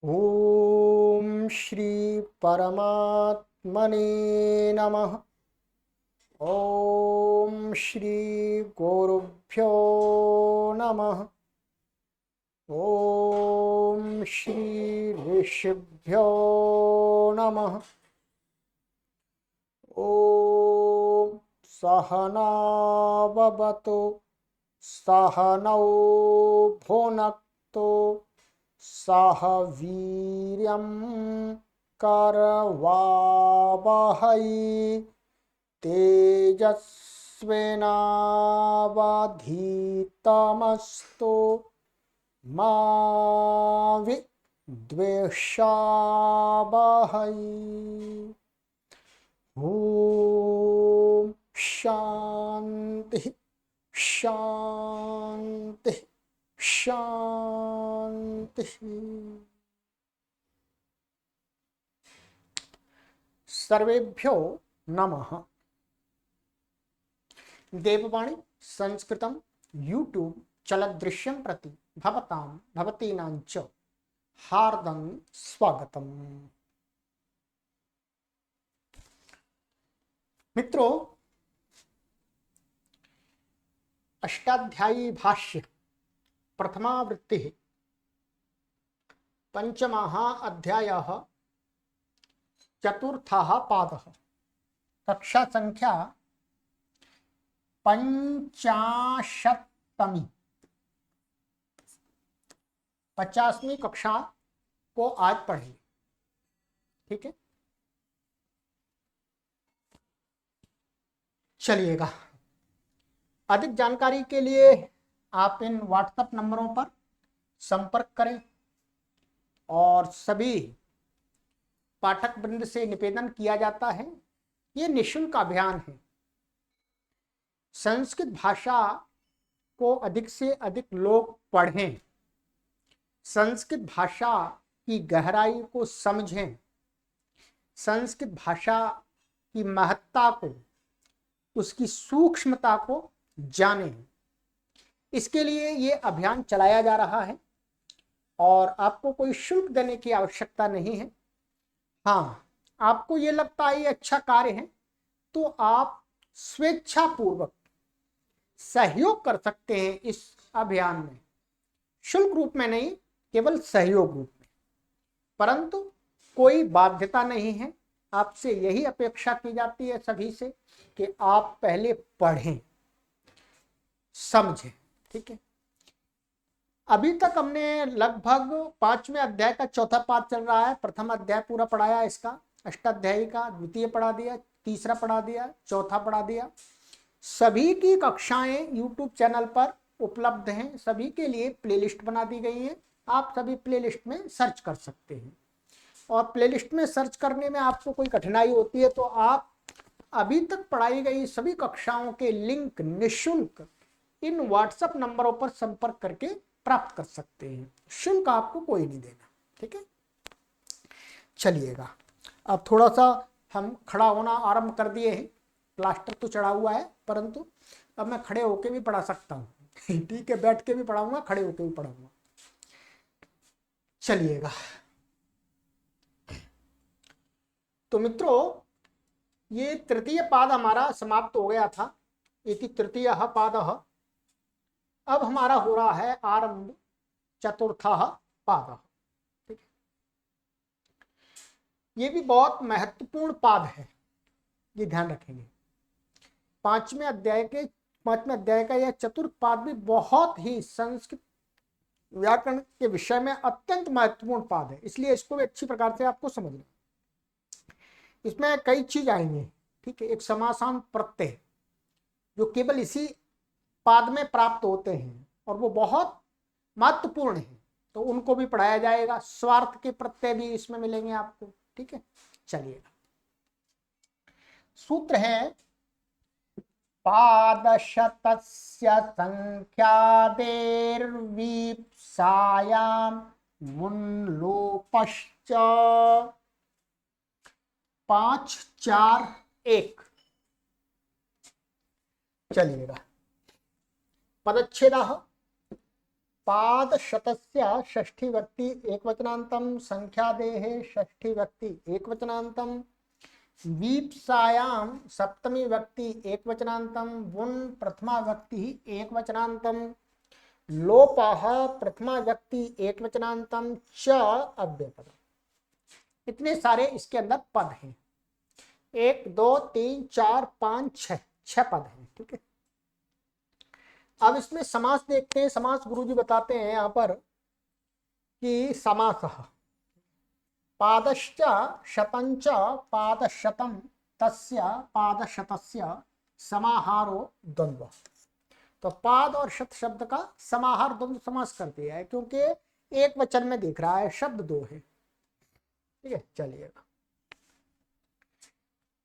ओम श्री परमात्मने नमः। ओम श्री गुरुभ्यो नमः। ओम श्री ऋषिभ्यो नमः। ओम सहनाववतु सहनौ भुनक्तु सह वीर्यं करवावहै तेजस्विनावधीतमस्तु मा विद्विषावहै। ओम शांति शांति शांति। सर्वेभ्यो नमः। देववाणी संस्कृतं यूट्यूब चलदृश्यं प्रति भवतां भवतीनां च हार्दं स्वागतम्। मित्रों, अष्टाध्यायी भाष्य प्रथमावृत्ति पंचमः अध्यायः चतुर्थः पादः। कक्षा संख्या 50वीं 50वीं कक्षा को आज पढ़ेंगे। ठीक है, चलिएगा। अधिक जानकारी के लिए आप इन व्हाट्सएप नंबरों पर संपर्क करें और सभी पाठक वृंद से निवेदन किया जाता है, ये निःशुल्क अभियान है। संस्कृत भाषा को अधिक से अधिक लोग पढ़ें, संस्कृत भाषा की गहराई को समझें, संस्कृत भाषा की महत्ता को, उसकी सूक्ष्मता को जानें। इसके लिए ये अभियान चलाया जा रहा है और आपको कोई शुल्क देने की आवश्यकता नहीं है। हाँ, आपको ये लगता है ये अच्छा कार्य है तो आप स्वेच्छापूर्वक सहयोग कर सकते हैं इस अभियान में, शुल्क रूप में नहीं, केवल सहयोग रूप में। परंतु कोई बाध्यता नहीं है। आपसे यही अपेक्षा की जाती है सभी से कि आप पहले पढ़ें, समझें। ठीक है, अभी तक हमने लगभग 5वें अध्याय का चौथा पाठ चल रहा है। प्रथम अध्याय पूरा पढ़ाया, इसका अष्टाध्यायी का द्वितीय पढ़ा दिया, तीसरा पढ़ा दिया, चौथा पढ़ा दिया। सभी की कक्षाएं YouTube चैनल पर उपलब्ध हैं, सभी के लिए प्लेलिस्ट बना दी गई है। आप सभी प्लेलिस्ट में सर्च कर सकते हैं और प्लेलिस्ट में सर्च करने में आपको कोई कठिनाई होती है तो आप अभी तक पढ़ाई गई सभी कक्षाओं के लिंक निःशुल्क इन व्हाट्सएप नंबरों पर संपर्क करके प्राप्त कर सकते हैं। शुल्क आपको कोई नहीं देना। ठीक है, चलिएगा। अब थोड़ा सा हम खड़ा होना आरंभ कर दिए हैं। प्लास्टर तो चढ़ा हुआ है परंतु अब मैं खड़े होके भी पढ़ा सकता हूँ। ठीक है, बैठ के भी पढ़ाऊंगा, खड़े होके भी पढ़ाऊंगा। चलिएगा। तो मित्रों, ये तृतीय पाद हमारा समाप्त हो गया था। इति तृतीयः पादः। अब हमारा हो रहा है आरंभ चतुर्थः पादः। ठीक है, ये भी बहुत महत्वपूर्ण पाद है, ये ध्यान रखेंगे। पांचवें अध्याय का यह चतुर्थ पाद भी बहुत ही संस्कृत व्याकरण के विषय में अत्यंत महत्वपूर्ण पाद है, इसलिए इसको भी अच्छी प्रकार से आपको समझना। इसमें कई चीज आएंगे। ठीक है, एक समासान प्रत्यय जो केवल इसी पाद में प्राप्त होते हैं और वो बहुत महत्वपूर्ण है, तो उनको भी पढ़ाया जाएगा। स्वार्थ के प्रत्यय भी इसमें मिलेंगे आपको। ठीक है, चलिएगा। सूत्र है पादशतस्य संख्यादेर्वीप्सायां मुन्लोपश्च 5 4 1। चलिएगा। पदच्छेदः पाद शतस्य षष्ठी व्यक्ति एकवचनांतम, संख्यादेः षष्ठी व्यक्ति एकवचनांतम, वीप्सायाम सप्तमी व्यक्ति एकवचनांतम, वुन प्रथमा व्यक्ति एकवचनांतम, लोपः प्रथमा व्यक्ति एकवचनांतम च अव्ययपदम। इतने सारे इसके अंदर पद हैं। 1 2 3 4 5 6 पद हैं। ठीक है, अब इसमें समास देखते हैं। समास गुरुजी बताते हैं यहाँ पर कि समासः पादश्च शतंच पादशतम तस्य पादशतस्य समाहारो द्वंद्व। तो पाद और शत शब्द का समाहार द्वंद्व समास कर दिया है, क्योंकि एक वचन में दिख रहा है, शब्द दो है। ठीक है, चलिएगा।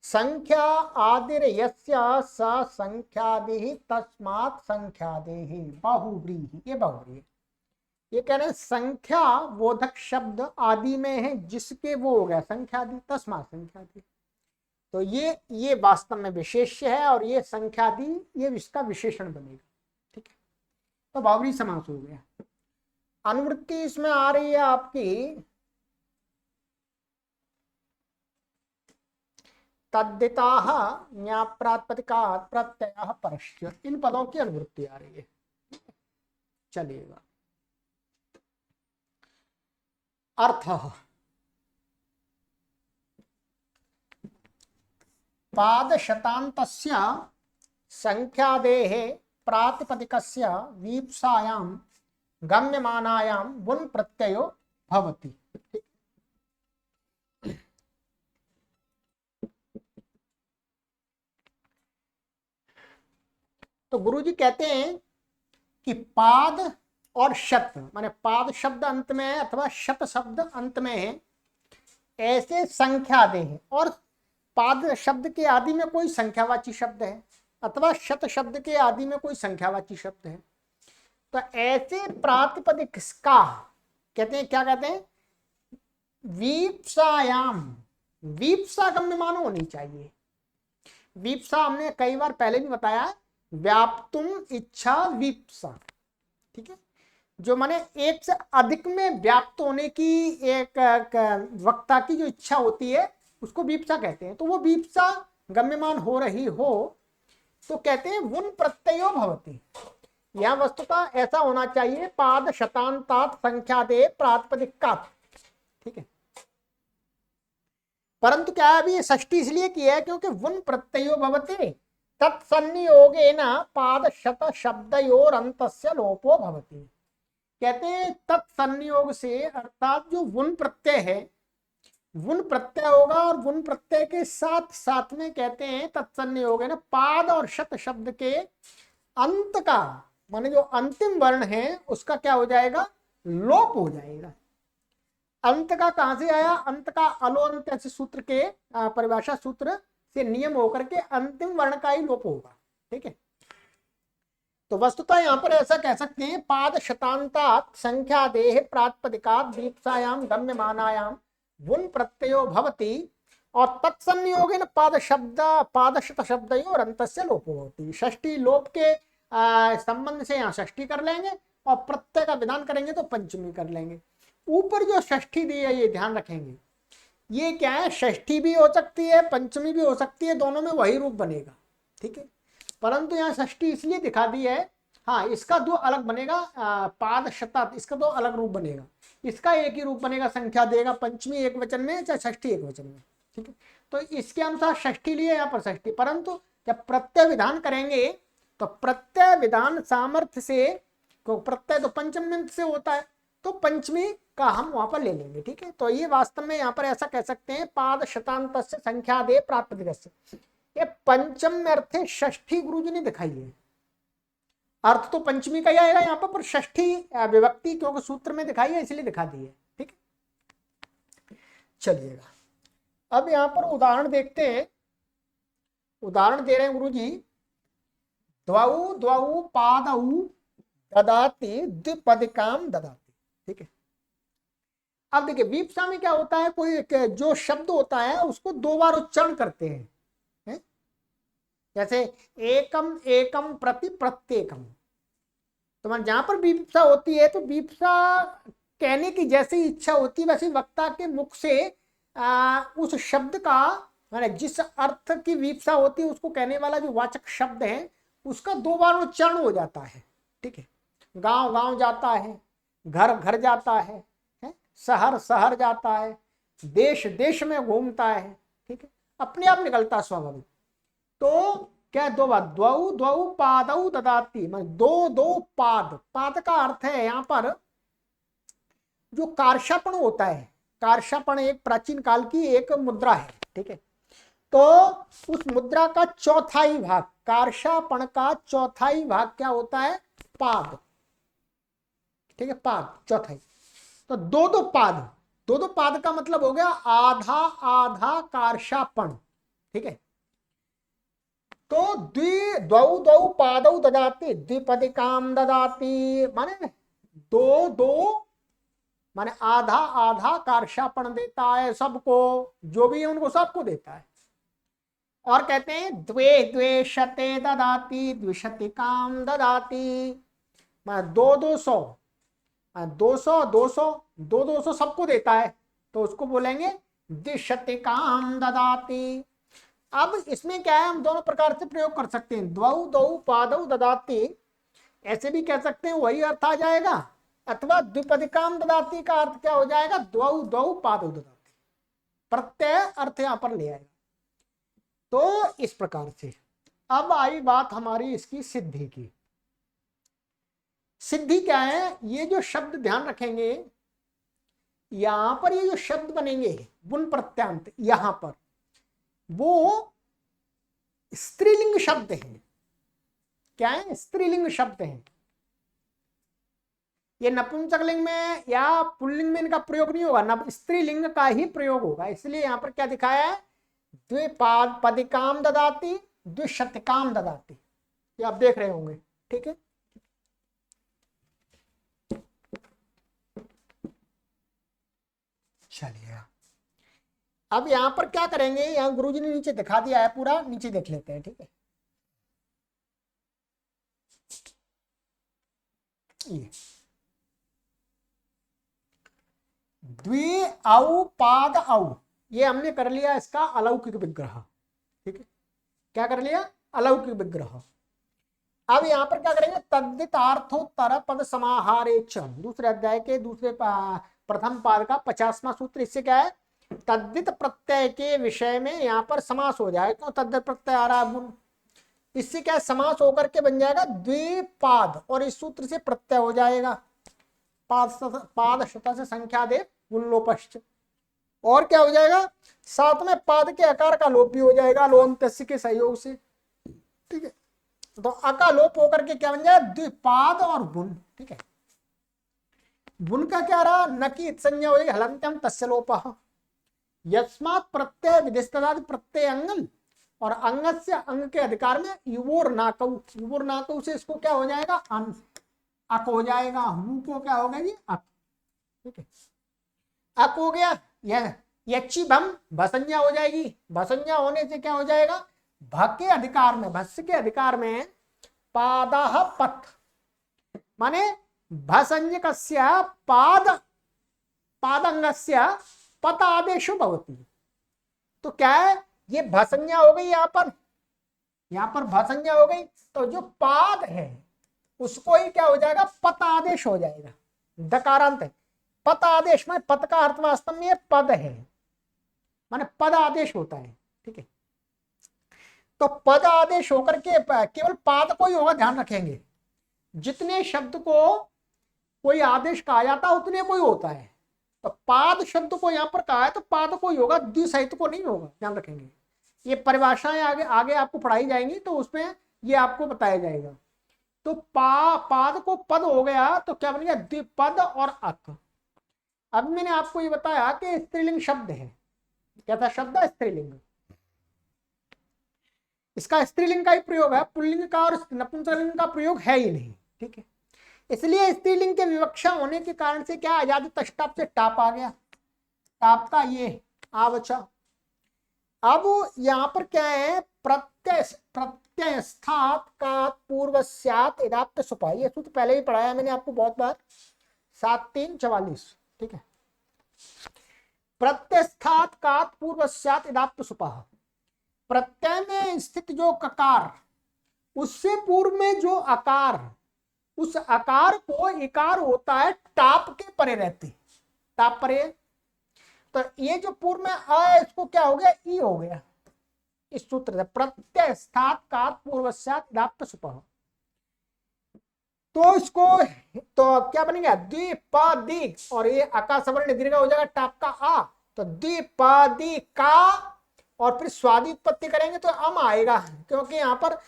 संख्या आदिर यस्य स संख्यादि तस्मात् संख्यादेहि बहुव्रीहि। ये बहुव्रीहि, ये कह रहे हैं संख्या बोधक शब्द आदि में है, जिसके वो हो गया संख्यादि, तस्मात् संख्यादि। तो ये वास्तव में विशेष्य है और ये संख्यादि ये इसका विशेषण बनेगा। ठीक है, तो बहुव्रीहि समास हो गया। अनुवृत्ति इसमें आ रही है आपकी तद्दिताः न्याप्रातिपदिकात् प्रत्ययः परस्य। इन पदों की अनुवृत्ति आ रही है। चलिएगा। अर्थः पादशतान्तस्य संख्यादेः प्रातिपदिकस्य वीप्सायां गम्यमानायां वुन् प्रत्ययो भवति। तो गुरुजी कहते हैं कि पाद और शत, माने पाद शब्द अंत में है अथवा शत शब्द अंत में है, ऐसे संख्यादे हैं। और पाद शब्द के आदि में कोई संख्यावाची शब्द है अथवा शत शब्द के आदि में कोई संख्यावाची शब्द है, तो ऐसे प्रातिपदिक का कहते हैं, क्या कहते हैं, वीप्सायाम। वीप्सा गम्यमान होनी चाहिए। वीप्सा हमने कई बार पहले भी बताया, व्याप्तुम इच्छा वीप्सा। ठीक है, जो माने एक से अधिक में व्याप्त होने की एक वक्ता की जो इच्छा होती है उसको वीप्सा कहते हैं। तो वो वीप्सा गम्यमान हो रही हो तो कहते हैं वुन प्रत्ययो भवति। यहाँ वस्तुतः ऐसा होना चाहिए, पाद शतांतात संख्यादे प्रातिपदिकात्। ठीक है, परंतु क्या है, अभी ये षष्ठी इसलिए की है क्योंकि वुन प्रत्ययो भवति तत्सन्नियोगेन पाद शत शब्दयोरन्तस्य लोपो भवति। कहते हैं तत्सन्नियोग से, अर्थात जो वुन प्रत्यय है, वुन प्रत्यय होगा और वुन प्रत्यय के साथ साथ में कहते हैं तत्सन्नियोगेन पाद और शत शब्द के अंत का, माने जो अंतिम वर्ण है उसका क्या हो जाएगा, लोप हो जाएगा। अंत का कहां से आया, अंत का अलो अंत ऐसे सूत्र के परिभाषा सूत्र से नियम होकर के अंतिम वर्ण का ही लोप होगा। ठीक है, तो वस्तुतः यहां पर ऐसा कह सकते हैं, पाद शतांतात संख्यादेः प्रातिपदिकात् वीप्सायां गम्यमानायां वुन् प्रत्ययो भवति और तत्संयोगेन पाद शत शब्दयोर अंतस्य लोपो भवति। षष्ठी लोप के संबंध से यहाँ षष्ठी कर लेंगे और प्रत्यय का विधान करेंगे तो पंचमी कर लेंगे। ऊपर जो षष्ठी दी है ये ध्यान रखेंगे, ये क्या है, षष्ठी भी हो सकती है पंचमी भी हो सकती है, दोनों में वही रूप बनेगा। ठीक है, परंतु यहाँ षष्ठी इसलिए दिखा दी है, हाँ इसका दो अलग बनेगा, पाद शतात इसका दो अलग रूप बनेगा, इसका एक ही रूप बनेगा, संख्या देगा, पंचमी एक वचन में चाहे षष्ठी एक वचन में। ठीक है, तो इसके अनुसार षष्ठी लिए यहाँ पर षष्ठी, परंतु जब प्रत्यय विधान करेंगे तो प्रत्यय विधान सामर्थ्य से, प्रत्यय तो पंचमी से होता है, तो पंचमी का हम वहां पर ले लेंगे। ठीक है, तो ये वास्तव में यहाँ पर ऐसा कह सकते हैं, पाद शतांतस्य संख्यादे प्रातिपदिकस्य। ये पंचम में अर्थ है, षष्ठी गुरुजी ने दिखाई है, अर्थ तो पंचमी का ही आएगा यहाँ पर षष्ठी विभक्ति क्योंकि सूत्र में दिखाई है इसलिए दिखा दी है। ठीक है, चलिएगा अब यहाँ पर उदाहरण देखते हैं। उदाहरण दे रहे हैं गुरुजी, द्वौ द्वौ पादौ ददाति द्विपदिकाम ददाति। ठीक है, अब देखिए वीप्सा में क्या होता है, कोई जो शब्द होता है उसको दो बार उच्चारण करते हैं, जैसे एकम एकम प्रति प्रत्येकम, तो मैं जहां पर विविप्सा होती है तो विविप्सा कहने की जैसी इच्छा होती है वैसे वक्ता के मुख से उस शब्द का माने जिस अर्थ की विविप्सा होती है उसको कहने वाला जो वाचक शब्द है उसका 2 बार उच्चारण हो जाता है। ठीक है, गांव गांव जाता है, घर घर जाता है, शहर शहर जाता है, देश देश में घूमता है। ठीक है, अपने आप निकलता स्वाभाविक। तो क्या 2 बार द्वौ द्वौ पादौ ददाति, मतलब 2 पाद। पाद का अर्थ है यहाँ पर जो कार्षापण होता है। कार्षापण एक प्राचीन काल की एक मुद्रा है। ठीक है, तो उस मुद्रा का चौथाई भाग, कार्षापण का चौथाई भाग क्या होता है? पाद। ठीक है, पाद चौथाई। तो 2 पाद, 2 पाद का मतलब हो गया आधा आधा कार्षापण। ठीक है, तो द्वौ द्वौ पादौ ददाति द्विपदिकाम ददाति, माने 2 माने आधा आधा कार्षापण देता है सबको, जो भी है उनको सबको देता है। और कहते हैं द्वे द्वे शते ददाति द्विशतिकाम ददाति, माने 200 200 200 200 सबको देता है, तो उसको बोलेंगे द्विशतिकाम ददाति। अब इसमें क्या है, हम दोनों प्रकार से प्रयोग कर सकते हैं। द्वौ द्वौ पादौ ददाति ऐसे भी कह सकते हैं, वही अर्थ आ जाएगा। अथवा द्विपदिकाम ददाति का अर्थ क्या हो जाएगा? द्वौ द्वौ पादौ ददाति, प्रत्यय अर्थ यहां पर ले आएगा। तो इस प्रकार से अब आई बात हमारी इसकी सिद्धि की। सिद्धि क्या है? ये जो शब्द ध्यान रखेंगे, यहां पर ये जो शब्द बनेंगे बुन प्रत्यांत, यहां पर वो स्त्रीलिंग शब्द हैं। क्या है? स्त्रीलिंग शब्द हैं। ये नपुंसकलिंग में या पुल्लिंग में इनका प्रयोग नहीं होगा, स्त्रीलिंग का ही प्रयोग होगा। इसलिए यहां पर क्या दिखाया है? द्विपदिकाम ददाति द्विशतिकाम ददाति, ये आप देख रहे होंगे। ठीक है, चलिए अब यहां पर क्या करेंगे, यहां गुरुजी ने नीचे दिखा दिया है पूरा, नीचे देख लेते हैं। ठीक है, ये द्वि औ पाद औ, ये हमने कर लिया इसका अलौकिक विग्रह। ठीक है, क्या कर लिया? अलौकिक विग्रह। अब यहां पर क्या करेंगे? तद्दितार्थोत्तर पद समाहारे च, दूसरे अध्याय के दूसरे प्रथम पाद का 50वां सूत्र। इससे क्या है? तद्दित प्रत्यय के विषय में यहां पर समास हो जाए, क्यों? तद्दित प्रत्यय आ रहा है गुण, इससे क्या समास होकर के बन जाएगा द्विपाद, और इस सूत्र से प्रत्यय हो जाएगा पाद शता से संख्या दे गुणलोपश्च। और क्या हो जाएगा? साथ में पाद के आकार का लोप भी हो जाएगा लोअंतस्य के सहयोग से। ठीक है, तो अका लोप होकर के क्या बन जाए? द्विपाद और बुन। ठीक है, बुन का क्या रहा? न की संज्ञा हो जाएगी हलंत्यम तस्य लोपः, यस्मात् प्रत्यय विधिस्तदादि प्रत्यय अंगम, और अंग से अंग के अधिकार में युवोर नाकौ, युवोर नाकौ से इसको क्या हो जाएगा? अक हो जाएगा। हु को क्या होगा जी? अक। ठीक है, अक हो गया। यह यच्ची भम भसंज्ञा हो जाएगी, भसंज्ञा होने से क्या हो जाएगा? भ के अधिकार में, भस्य के अधिकार में पादः पथ, माने भसंज्ञकस्य पाद पादंगस्य पत आदेशो भवति। तो क्या है? ये भसंज्ञा हो गई, यहां पर भसंज्ञा हो गई, तो जो पाद है उसको ही क्या हो जाएगा? पत आदेश हो जाएगा। दकारांत है, पत आदेश में पद का अर्थ वास्तव में पद है, माने पद आदेश होता है। ठीक है, तो पद आदेश होकर के केवल पाद को ही होगा, ध्यान रखेंगे। जितने शब्द को कोई आदेश कहा जाता है उतने को ही होता है। तो पाद शब्द को यहां पर कहा है तो पाद को ही होगा, द्विसहित को नहीं होगा, ध्यान रखेंगे। ये परिभाषाएं आगे आगे आपको पढ़ाई जाएंगी तो उसमें ये आपको बताया जाएगा। तो पाद को पद हो गया तो क्या बन गया? द्विपद और अक। अब मैंने आपको ये बताया कि स्त्रीलिंग शब्द है। क्या था शब्द? स्त्रीलिंग। इसका स्त्रीलिंग का ही प्रयोग है, पुल्लिंग का और नपुंसकलिंग का प्रयोग है ही नहीं। ठीक है, इसलिए स्त्रीलिंग के विवक्षा होने के कारण से क्या आजादी तष्टाप से टाप आ गया, टाप का ये आवचा। अब यहां पर क्या है? प्रत्यय प्रत्ययस्थात का पूर्वस्यात् इदाप्त सुपः, ये सूत्र पहले भी पढ़ाया मैंने आपको बहुत बार, 7-3-44, ठीक है। प्रत्ययस्थात का पूर्वस्यात् इदाप्त सुपः, प्रत्यय में स्थित जो ककार, उससे पूर्व में जो आकार, उस आकार को इकार होता है टाप के परे रहते, टाप परे। तो ये जो पूर्व में अ, इसको क्या हो गया, ई हो गया इस सूत्र से, प्रत्ययस्थात का पूर्वस्यात् इदाप्त सुपः। तो इसको तो क्या बनेगा, द्विपदी, और ये अका सवर्ण दीर्घ हो जाएगा टाप का आ, तो द्विपदी का, और फिर स्वादी उत्पत्ति करेंगे तो अम आएगा, क्योंकि यहाँ पर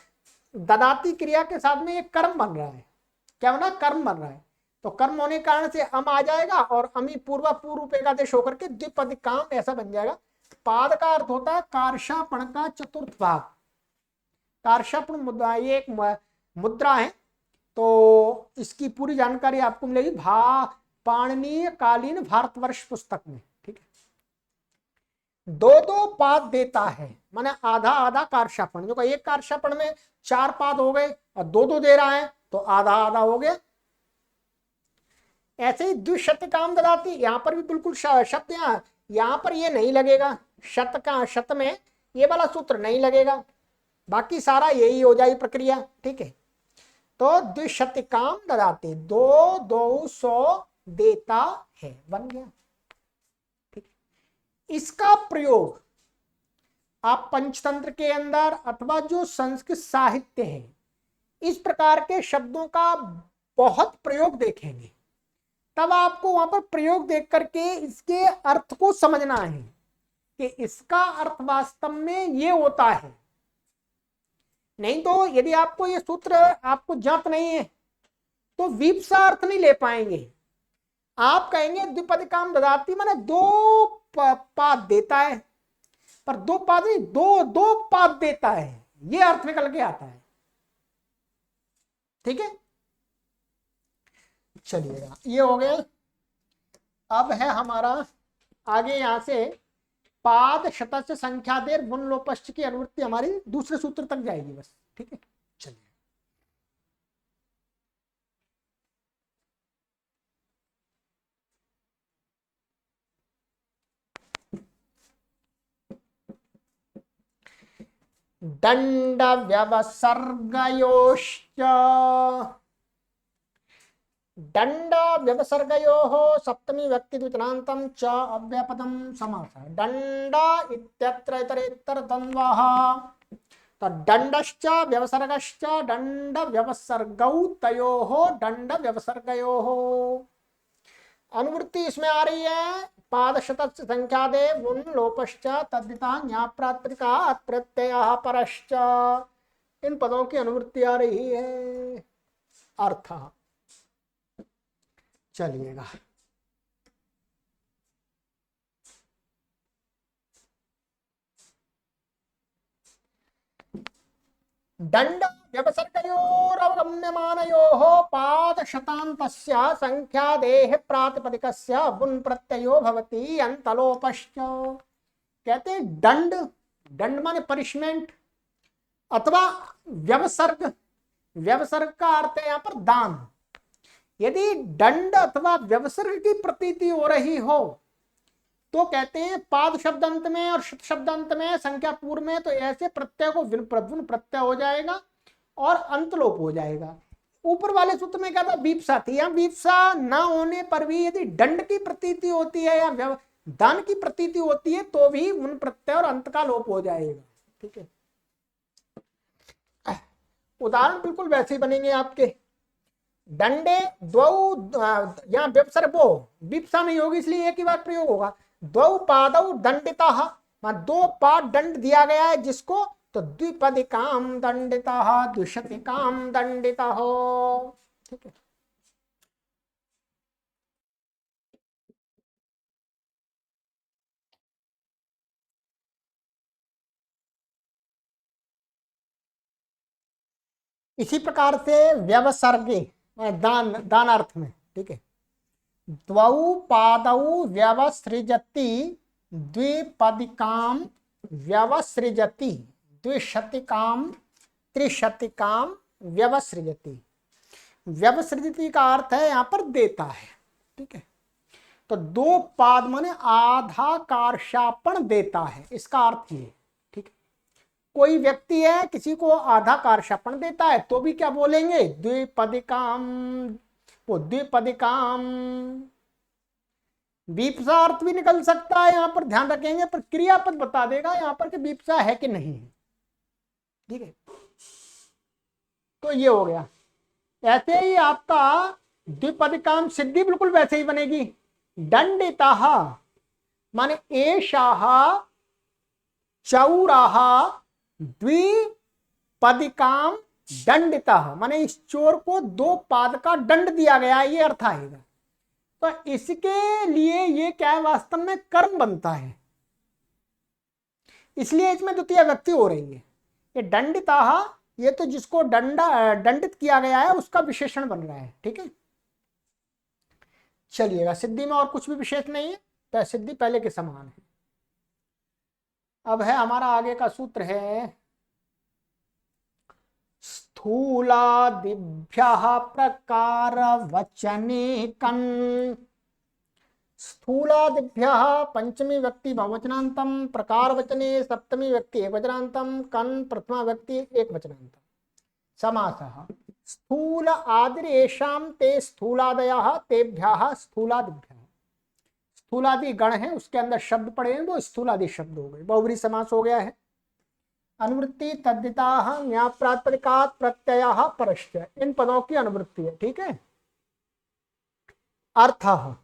ददाती क्रिया के साथ में ये कर्म बन रहा है, क्या बना, कर्म बन रहा है, तो कर्म होने के कारण से अम आ जाएगा, और अमी पूर्व एकादेश होकर के द्विपदी काम ऐसा बन जाएगा। पाद का अर्थ होता है कार्षापण का चतुर्थ भाग, कार्षापण मुद्रा, ये एक मुद्रा है, तो इसकी पूरी जानकारी आपको मिलेगी पाणिनीय कालीन भारतवर्ष पुस्तक में, ठीक है। 2-2 पाद देता है, माने आधा आधा कार्षापण, जो एक कार्षापण में 4 पाद हो गए और 2-2 दे रहा है तो आधा आधा हो गया। ऐसे ही द्विशत काम ददाती, यहां पर भी बिल्कुल शब्द, यहां पर ये नहीं लगेगा, शत का शत में ये वाला सूत्र नहीं लगेगा, बाकी सारा यही हो जाएगी प्रक्रिया, ठीक है। तो द्विशत काम ददाती, 2-200 देता है, बन गया, ठीक। इसका प्रयोग आप पंचतंत्र के अंदर अथवा जो संस्कृत साहित्य है, इस प्रकार के शब्दों का बहुत प्रयोग देखेंगे, तब आपको वहां पर प्रयोग देख करके इसके अर्थ को समझना है कि इसका अर्थ वास्तव में ये होता है। नहीं तो यदि आपको ये सूत्र आपको ज्ञात नहीं है तो विप्सा अर्थ नहीं ले पाएंगे। आप कहेंगे द्विपद काम ददाती माने 2 पाद देता है, पर 2 पाद नहीं, 2 पाद देता है, ये अर्थ निकल के आता है, ठीक है। चलिएगा, ये हो गया। अब है हमारा आगे, यहां से पाद शतस्य संख्या देर गुण लोपश्च की अनुवृत्ति हमारी दूसरे सूत्र तक जाएगी बस, ठीक है। चलिए, दंड व्यवसर्गयोश्च, दंड व्यवसर्गयोः सप्तमी व्यक्ति द्वितनान्तं च अव्यापदं समासः, दंड इत्यत्र इतरेतर द्वन्द्वः, तो दंडश्च व्यवसर्गश्च दंड व्यवसर्गौ तयोः दंड व्यवसर्गयोः। अनुवृत्ति इसमें आ रही है, पाद शतस्य संख्या दे गुण लोपश्च तद्धिता न्याप्रात्रिका प्रत्ययः परश्च, इन पदों की अनुवृत्ति आ रही है। अर्थ चलिएगा, दंड व्यवसर्गयोरवगम्यमानयोः पाद शतान्तस्य संख्या देह प्रातिपदिकस्य गुण प्रत्ययो भवति अंतलोपश्च। कहते हैं दंड, दंड माने पनिशमेंट, अथवा व्यवसर्ग, व्यवसर्ग का अर्थ है यहाँ पर दान। यदि दंड अथवा व्यवसर्ग की प्रतीति हो रही हो तो कहते हैं पाद शब्दांत में और शत शब्दांत में संख्या पूर्व में, तो ऐसे प्रत्यय को विन प्रत्यय हो जाएगा और अंतलोप हो जाएगा। ऊपर वाले सूत्र में क्या था, वीप्सा थी, यहाँ वीप्सा न होने पर भी यदि दंड की प्रतीति होती है या दान की प्रतीति होती है तो भी उन प्रत्यय और अंत का लोप हो जाएगा, ठीक है। उदाहरण बिल्कुल वैसे ही बनेंगे आपके, दंडे द्वौ, यहाँ व्यवसर्गो, विप्सा नहीं होगी इसलिए एक ही बार प्रयोग होगा, द्वौ पादौ दंडितः, 2 पाद दंड दिया गया है जिसको, तो द्विपदिकाम दंडितः द्विशतिकाम दंडितः, ठीक है। इसी प्रकार से व्यवसर्गे दान, दानार्थ में, ठीक है, द्वौ पादौ व्यवसृजति द्विपदिकाम व्यवसृजति द्विशतिकाम त्रिशतिकाम व्यवसृजति। व्यवसृजति का अर्थ है यहां पर देता है, ठीक है। तो दो पाद माने आधा कार्शापण देता है, इसका अर्थ ये, ठीक है। कोई व्यक्ति है किसी को आधा कार्शापण देता है तो भी क्या बोलेंगे, द्विपदिकाम। वो द्विपदिकाम बीपसा अर्थ भी निकल सकता है, यहां पर ध्यान रखेंगे, पर क्रियापद बता देगा यहां पर कि बीपसा है कि नहीं है, ठीक है। तो ये हो गया। ऐसे ही आपका द्विपदिकाम सिद्धि बिल्कुल वैसे ही बनेगी। दंडिताः माने एषाः चौराः द्विपदिकाम दंडितः, माने इस चोर को दो पाद का दंड दिया गया, ये अर्थ आएगा। तो इसके लिए ये क्या है, वास्तव में कर्म बनता है, इसलिए इसमें द्वितीय व्यक्ति हो रही है। ये दंडिताः, ये तो जिसको दंडित किया गया है उसका विशेषण बन रहा है, ठीक है। चलिएगा, सिद्धि में और कुछ भी विशेष नहीं है, सिद्धि पहले के समान है। अब है हमारा आगे का सूत्र है स्थूलादिभ्यः प्रकार वचने कन्। स्थूलादिभ्यः पंचमी व्यक्ति बहुवचनांतम, प्रकार वचने सप्तमी व्यक्ति एकवचनांतम, कन् प्रथमा व्यक्ति एकवचनांतम। समासः स्थूल आदिरेषां ते स्थूलादयः तेभ्यः स्थूलादिभ्यः। स्थूलादि गण है, उसके अंदर शब्द पड़े हैं, वो स्थूलादि शब्द हो गए, बहुव्रीहि समास हो गया है। अनुवृत्ति तद्धिताः न्याप्रातिपदिकात् प्रत्ययः परश्च, इन पदों की अनुवृत्ति है, ठीक है। अर्थः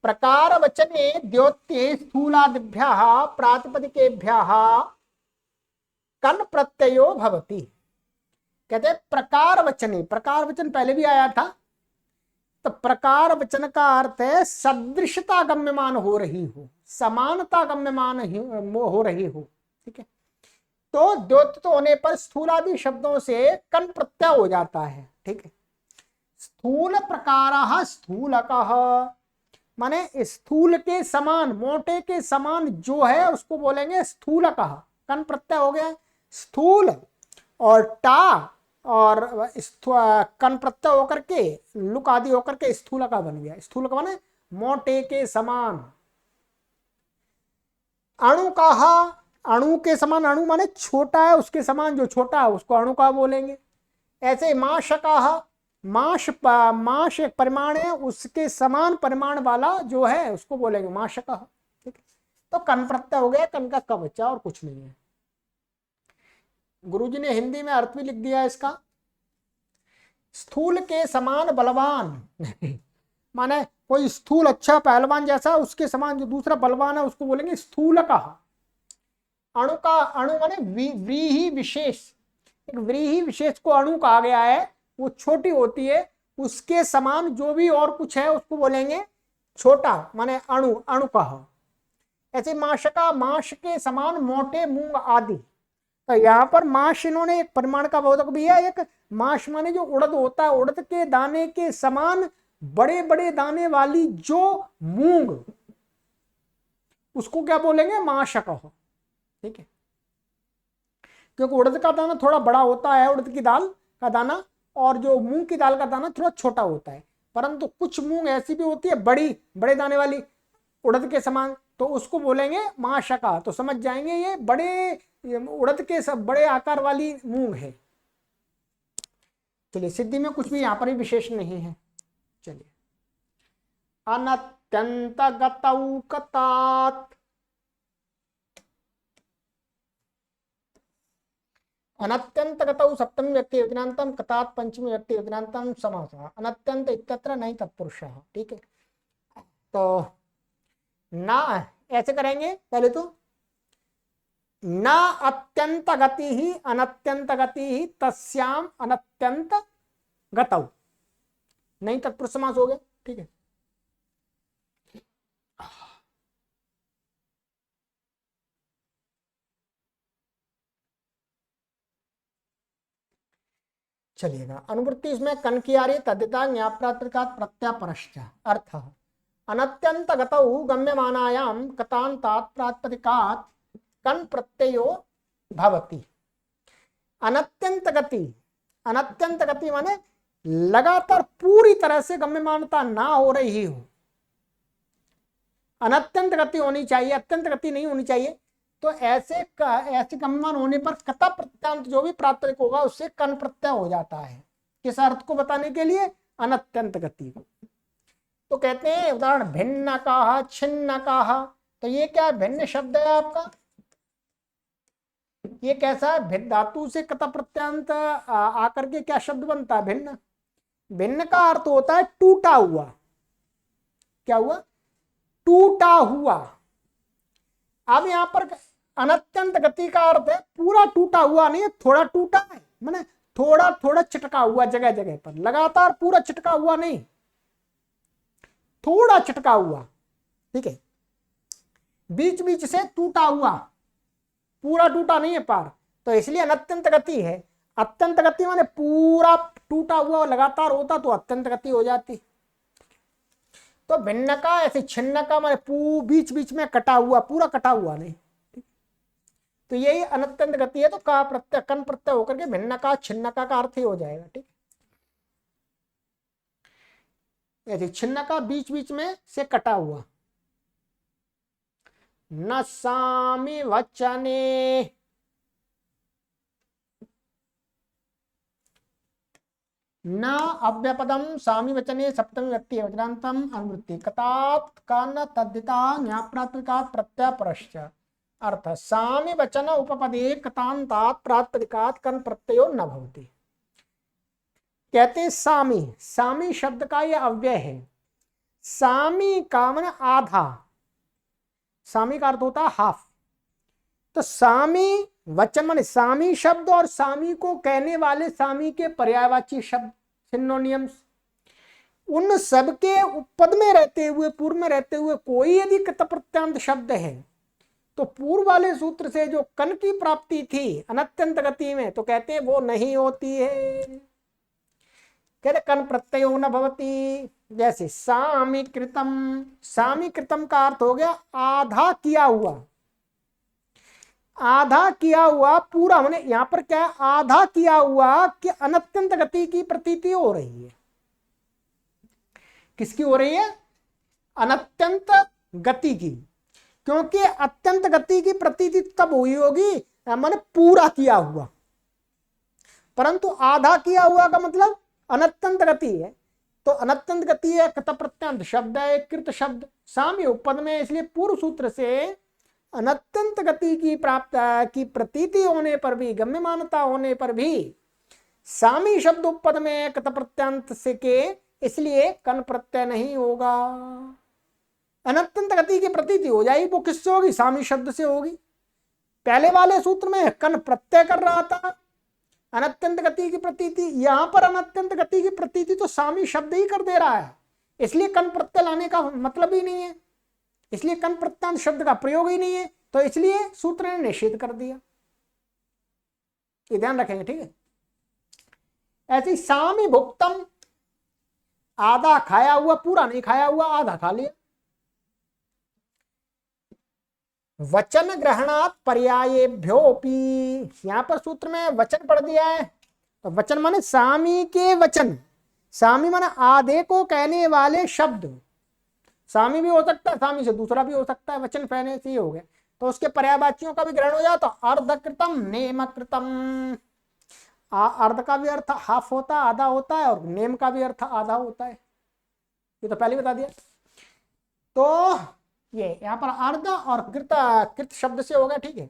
प्रकार वचने द्योत्ये स्थूलादिभ्यः प्रातिपदिकेभ्यः कन् प्रत्ययो भवति। कहते हैं प्रकार वचने, प्रकार वचन पहले भी आया था, तो प्रकार वचन का अर्थ है सदृशता गम्यमान हो रही हो, समानता गम्यमान हो रही हो, ठीक है। तो द्योतित होने पर स्थूलादि शब्दों से कन प्रत्यय हो जाता है, ठीक है। स्थूल प्रकारः स्थूलकः, माने स्थूल के समान, मोटे के समान जो है उसको बोलेंगे स्थूलकः, कन प्रत्यय हो गया। स्थूल और टा और कन प्रत्यय होकर के लुक आदि होकर के स्थूलका बन गया। स्थूलका माने मोटे के समान। अणु का, अणु के समान, अणु माने छोटा है, उसके समान जो छोटा है उसको अणु का बोलेंगे। ऐसे माश का, माश एक परिमाण है, उसके समान परिमाण वाला जो है उसको बोलेंगे माश का, ठीक है। तो कन प्रत्यय हो गया, कन का बचा और कुछ नहीं है। गुरुजी ने हिंदी में अर्थ भी लिख दिया इसका, स्थूल के समान बलवान माने कोई स्थूल अच्छा पहलवान जैसा, उसके समान जो दूसरा बलवान है उसको बोलेंगे स्थूल का। अणु का, अणु माने व्रीहि विशेष, एक व्रीहि विशेष को अणु कहा गया है, वो छोटी होती है, उसके समान जो भी और कुछ है उसको बोलेंगे छोटा, माने अणु, अणु का। ऐसे माश का, माश के समान मोटे मूंग आदि। तो यहाँ पर माश इन्होंने एक परिमाण का बोधक भी है। एक माश माने जो उड़द होता है, उड़द के दाने के समान बड़े बड़े दाने वाली जो मूंग, उसको क्या बोलेंगे माशक, ठीक है। क्योंकि उड़द का दाना थोड़ा बड़ा होता है, उड़द की दाल का दाना, और जो मूंग की दाल का दाना थोड़ा छोटा होता है। परंतु कुछ मूंग ऐसी भी होती है बड़ी, बड़े दाने वाली उड़द के समान, तो उसको बोलेंगे माशका। तो समझ जाएंगे ये बड़े उड़द के सब बड़े आकार वाली मूंग है। चलिए, सिद्धि में कुछ भी यहां पर भी विशेष नहीं है। चलिए, अनत्यंत गतौ कतात, अनत्यंत गतौ सप्तमी व्यक्ति योजनांतम, कतात पंचमी व्यक्ति योजनांतम, समासः। अनत्यंत इत्यत्र नहीं तत्पुरुषः, ठीक है। तो ना ऐसे करेंगे, पहले तो न अत्यंत गति ही अनत्यंत गति ही तस्याम अनत्यंत गतौ, नहीं तत्पुरुष समास हो गया, ठीक है। चलिएगा, अनुवृत्ति इसमें कन की आ रही है, तद्धिता ज्ञाप्रातिपदिकात् प्रत्यापरश्च। अर्थ अनत्यंत गतौ गम्यमानायां कतान्तात् प्रातिपदिकात् कन प्रत्ययो भवति। अनत्यंत गति, अनत्यंत गति माने लगातार पूरी तरह से गम्यमानता ना हो रही हो, अनत्यंत गति होनी चाहिए, अत्यंत गति नहीं होनी चाहिए। तो ऐसे गम्यमान होने पर कता प्रत्यांत जो भी प्रात्ययिक होगा उससे कन प्रत्यय हो जाता है। किस अर्थ को बताने के लिए? अनत्यंत गति को। तो कहते हैं उदाहरण भिन्न कहा, छिन्न कहा, तो ये क्या भिन्न शब्द है आपका, ये कैसा है? भिन्न धातु से कता प्रत्यांत आकर के क्या शब्द बनता है? भिन्न। भिन्न का अर्थ होता है टूटा हुआ। क्या हुआ? टूटा हुआ। अब यहां पर अनत्यंत गति का अर्थ है पूरा टूटा हुआ नहीं है, थोड़ा टूटा है, माने थोड़ा थोड़ा चिटका हुआ जगह जगह पर, लगातार पूरा चिटका हुआ नहीं, थोड़ा चिटका हुआ, ठीक है, बीच बीच से टूटा हुआ, पूरा टूटा नहीं है पार, तो इसलिए अनत्यंत गति है। अत्यंत गति माने पूरा टूटा हुआ लगातार होता तो अत्यंत गति हो जाती। तो भिन्न का ऐसे छिन्न का माने बीच बीच में कटा हुआ, पूरा कटा हुआ नहीं, तो यही अनत्यंत गति है। तो का प्रत्यय कन प्रत्यय होकर के भिन्न का छिन्न का अर्थ ही हो जाएगा, ठीक। ऐसे छिन्न का बीच बीच में से कटा हुआ। न सामी वचने, न अव्यपदम सामी वचने सप्तमी व्यक्ति वचनांतम अनुवृत्ति कतात कान तद्दिता ज्ञाप्रात्मिकात् प्रत्यय परश्च अर्थ सामी वचन उपपदे कतांतात प्रात्मिकात् कन प्रत्ययो न भवति। कहते हैं सामी, सामी शब्द का यह अव्यय है। सामी का मन आधा, सामी का अर्थ होता है हाफ। तो सामी वचन माने सामी शब्द और सामी को कहने वाले सामी के पर्यायवाची शब्द सिनोनियम्स, उन सब के उपपद में रहते हुए, पूर्व में रहते हुए कोई यदि कत प्रत्यांत शब्द है तो पूर्व वाले सूत्र से जो कन की प्राप्ति थी अनत्यंत गति में, तो कहते हैं वो नहीं होती है। कहते कन प्रत्ययो न भवति। जैसे सामी कृतम, सामी कृतम का अर्थ हो गया आधा किया हुआ, आधा किया हुआ पूरा, मैंने यहां पर क्या है? आधा किया हुआ कि अनत्यंत गति की प्रतीति हो रही है। किसकी हो रही है? अनत्यंत गति की। क्योंकि अत्यंत गति की प्रतीति तब हुई होगी मैंने पूरा किया हुआ, परंतु आधा किया हुआ का मतलब अनत्यंत गति है। तो अनत्यंत गति है कत प्रत्यंत शब्द है, कृत शब्द साम्य उपपद में, इसलिए पूर्व सूत्र से अनत्यंत गति की प्राप्त की प्रतीति होने पर भी, गम्यमानता होने पर भी सामी शब्द उपपद में कत प्रत्यंत से के, इसलिए कन प्रत्यय नहीं होगा। अनत्यंत गति की प्रतीति हो जाएगी, वो किससे होगी? सामी शब्द से होगी। पहले वाले सूत्र में कन प्रत्यय कर रहा था अनत्यंत गति की प्रतीति, यहां पर अनत्यंत गति की प्रतीति तो सामी शब्द ही कर दे रहा है, इसलिए कन प्रत्यय लाने का मतलब ही नहीं है, इसलिए कन प्रत्यांत शब्द का प्रयोग ही नहीं है, तो इसलिए सूत्र ने निषेध कर दिया। ये ध्यान रखेंगे, ठीक है। ऐसे सामी भुक्तम, आधा खाया हुआ, पूरा नहीं खाया हुआ, आधा खा लिया। वचन ग्रहणात् पर्यायेभ्योपि, यहां पर सूत्र में वचन पढ़ दिया है, तो वचन माने सामी के वचन, सामी माने आधे को कहने वाले शब्द, सामी भी हो सकता है, सामी से दूसरा भी हो सकता है, वचन पहने से ही हो गया, तो उसके पर्यायवाचियों का भी ग्रहण हो जाता। अर्धकृतम नेमकृतम, अर्ध का भी अर्थ हाफ होता है, आधा होता है, और नेम का भी अर्थ आधा होता है, ये तो पहले बता दिया। तो ये यहाँ पर अर्ध और कृत शब्द से होगा, ठीक है।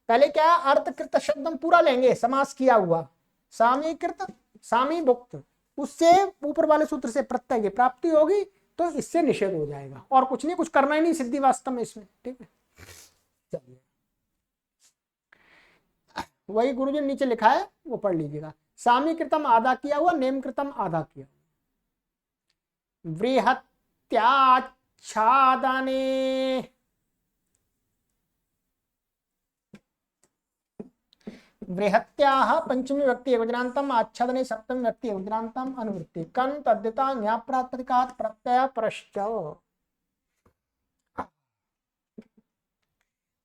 पहले क्या है? अर्ध कृत शब्द हम पूरा लेंगे, समास किया हुआ, सामी कृत सामी भुक्त, उससे ऊपर वाले सूत्र से प्रत्यय की प्राप्ति होगी, तो इससे निषेध हो जाएगा, और कुछ नहीं, कुछ करना ही नहीं सिद्धि वास्तव में इसमें, ठीक है। चलिए वही गुरुजी ने नीचे लिखा है वो पढ़ लीजिएगा। सामी कृतम आधा किया हुआ, नेम कृतम आधा किया। बृहत्याच्छादने, बृहत्याः पंचमी व्यक्ति एकवचनान्तम आच्छादने सप्तमी व्यक्ति एकवचनान्तम अनुवृत्ति कन तद्दिता ज्ञाप्रात्मिकात् प्रत्यय परश्च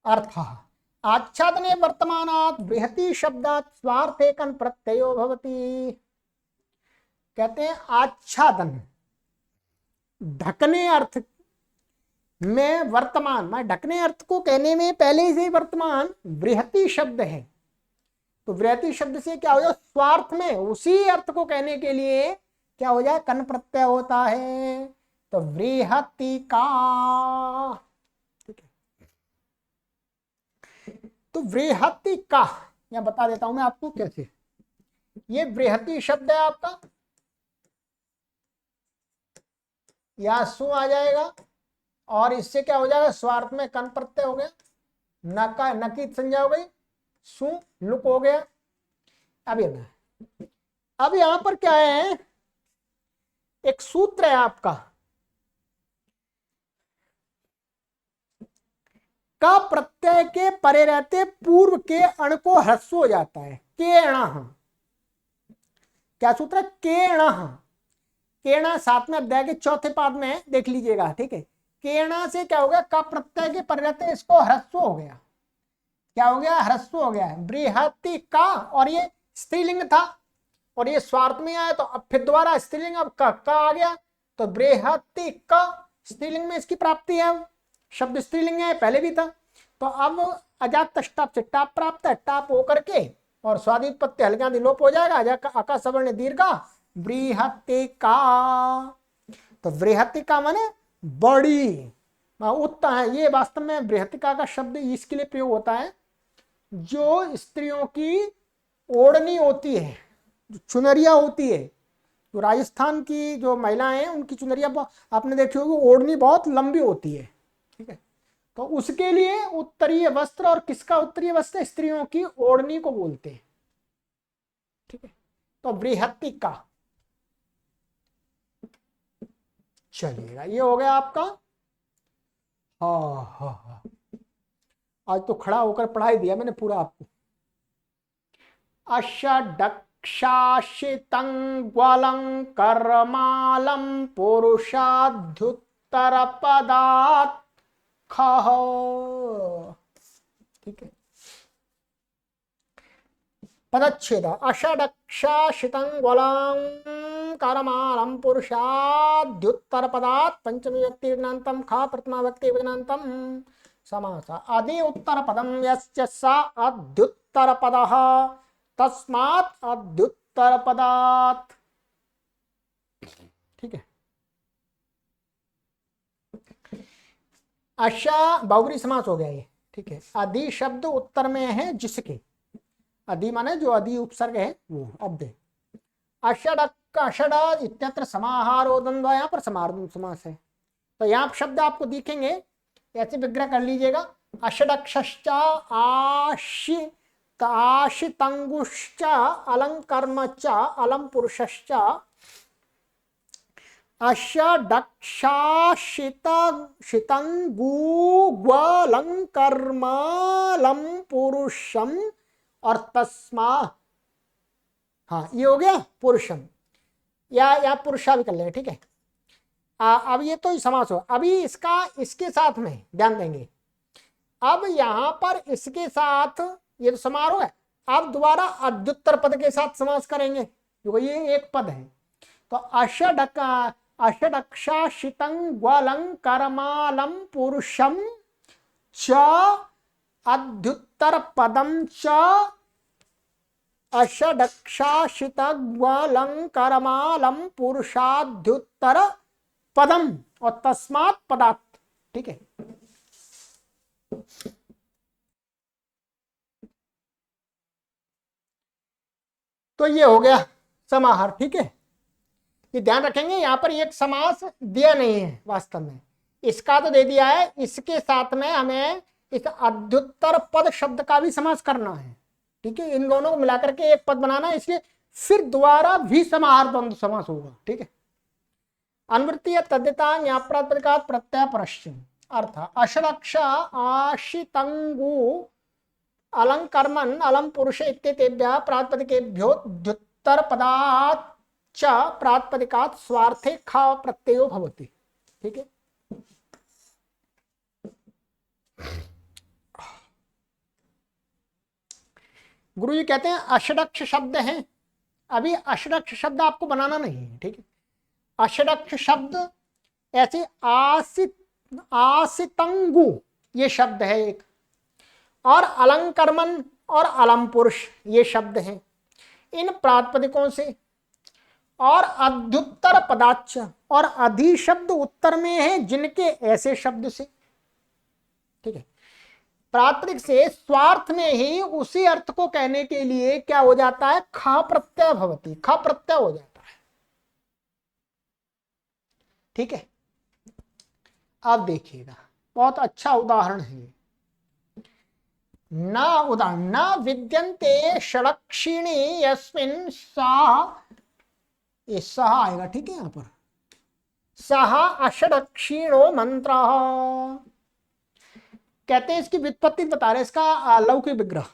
अर्थः, आच्छादने वर्तमानात् बृहति शब्दात् स्वार्थे कन प्रत्ययो भवति। कहते हैं आच्छादन ढकने अर्थ में वर्तमान, मैं ढकने अर्थ को कहने में पहले से ही वर्तमान बृहति शब्द है, तो बृहति शब्द से क्या हो जाए स्वार्थ में उसी अर्थ को कहने के लिए क्या हो जाए कन प्रत्यय होता है, तो बृहति का। ठीक है, तो बृहति का या बता देता हूं मैं आपको कैसे। ये बृहति शब्द है आपका, या सु आ जाएगा और इससे क्या हो जाएगा स्वार्थ में कन प्रत्यय हो गया, न का न की संज्ञा हो गई, सु लुक हो गया। अब यहां पर क्या है, एक सूत्र है आपका, का प्रत्यय के परे रहते पूर्व के अण को ह्रस्व हो जाता है, केण। क्या सूत्र है, केण। केण 7वें अध्याय के चौथे पाद में देख लीजिएगा। ठीक है, केण से क्या हो गया, का प्रत्यय के परे रहते इसको ह्रस्व हो गया, क्या हो गया ह्रस्व हो गया बृहति का, और ये स्त्रीलिंग था और ये स्वार्थ में आया, तो अब फिर दोबारा स्त्रीलिंग, अब का आ गया, तो बृहति का स्त्रीलिंग में इसकी प्राप्ति है, शब्द स्त्रीलिंग है पहले भी था, तो अब अजात टप से टाप प्राप्त है, टाप होकर के और स्वादित पत्ते हल्का लोप हो जाएगा, अका सवर्ण दीर्घा बृहति का। तो बृहति का माने बड़ी, उत्तम है। ये वास्तव में बृहतिका का शब्द इसके लिए प्रयोग होता है जो स्त्रियों की ओढ़नी होती है, जो चुनरिया होती है, जो राजस्थान की जो महिलाएं हैं उनकी चुनरिया आपने देखी होगी, ओढ़नी बहुत लंबी होती है। ठीक है, तो उसके लिए उत्तरीय वस्त्र, और किसका उत्तरीय वस्त्र, स्त्रियों की ओढ़नी को बोलते हैं। ठीक है, तो बृहतिका चलिएगा, ये हो गया आपका। हाँ, आज तो खड़ा होकर पढ़ाई दिया मैंने पूरा आपको। अषडक्षाशितं ग्वलं कर्मालं पुरुषाध्युत्तर पदात् खः। ठीक है, पदच्छेद अषडक्षाशितं ग्वलं कर्मालं पुरुषाध्युत्तर पदात् पंचमी व्यक्ति विज्ञानतम खा प्रथमा व्यक्ति विज्ञानतम समास आदि उत्तर पदम यस्य सा अध्युत्तर पदः तस्मात् अध्युत्तर पदात्। ठीक है, अशा बहुब्री समास हो गया ये। ठीक है, अधि शब्द उत्तर में है जिसके, अधि माने जो अधि उपसर्ग है वो। अब दे अषड इत्यत्र समाहारो द्वंद्व, यहाँ पर समाहार समास है, तो यहाँ शब्द आपको दिखेंगे ऐसे विग्रह कर लीजिएगा। अषडक्षश्च आशितंगुश्च अलंकर्मच अलम पुरुषश्च अषडक्षाशितंगुग्वलंकर्मलम पुरुषम और तस्मा। हाँ, ये हो गया पुरुषम, या पुरुषा भी कर लेंगे। ठीक है, अब ये तो समास हो। अभी इसके साथ में ध्यान देंगे, अब यहां पर इसके साथ ये तो समारोह है, अब दोबारा अध्युत्तर पद के साथ समास करेंगे क्योंकि ये एक पद है। तो अषडक्षाशितं ग्वलं कर्मालं पुरुषम च अध्युत्तर पदम च अषडक्षाशितं कर्मालं पुरुषाध्युत्तर पदम और तस्मात् पदात्। ठीक है, तो ये हो गया समाहार। ठीक है, ये ध्यान रखेंगे, यहां पर एक समास दिया नहीं है वास्तव में, इसका तो दे दिया है, इसके साथ में हमें इस अध्युत्तर पद शब्द का भी समास करना है। ठीक है, इन दोनों को मिलाकर के एक पद बनाना है, इसलिए फिर दोबारा भी समाहार द्वंद्व समास होगा। ठीक है, अनुवृत्तीय तद्यता ज्ञाप्रातिपदिकात् प्रत्यय परश्चम अर्थ अषडक्ष आशितंगु अलंकर्मन् अलम पुरुष इत्येतेभ्यः प्रातिपदिकेभ्यो द्युत्तर पदात् च प्रातिपदिकात् स्वार्थे ख प्रत्ययो भवति। ठीक है, गुरु जी कहते हैं अषडक्ष शब्द हैं, अभी अषडक्ष शब्द आपको बनाना नहीं है, ठीक है। अषडक्ष शब्द ऐसे आसितंगु ये शब्द है एक, और अलंकर्मन और अलम पुरुष ये शब्द हैं। इन प्रातिपदिकों से और अध्युत्तर पदाच्च और अधि शब्द उत्तर में है जिनके ऐसे शब्द से, ठीक है। प्रातिपदिक से स्वार्थ में ही उसी अर्थ को कहने के लिए क्या हो जाता है, खा प्रत्यय भवति, खा प्रत्यय हो जाता है, ठीक है। अब देखिएगा बहुत अच्छा उदाहरण है। न उदाहरण, न विद्यन्ते षडक्षिणी यस्मिन् सा, ये सह आएगा, ठीक है। यहां पर सह अषडक्षिणो मंत्र, कहते हैं इसकी व्युत्पत्ति बता रहे, इसका लौकिक विग्रह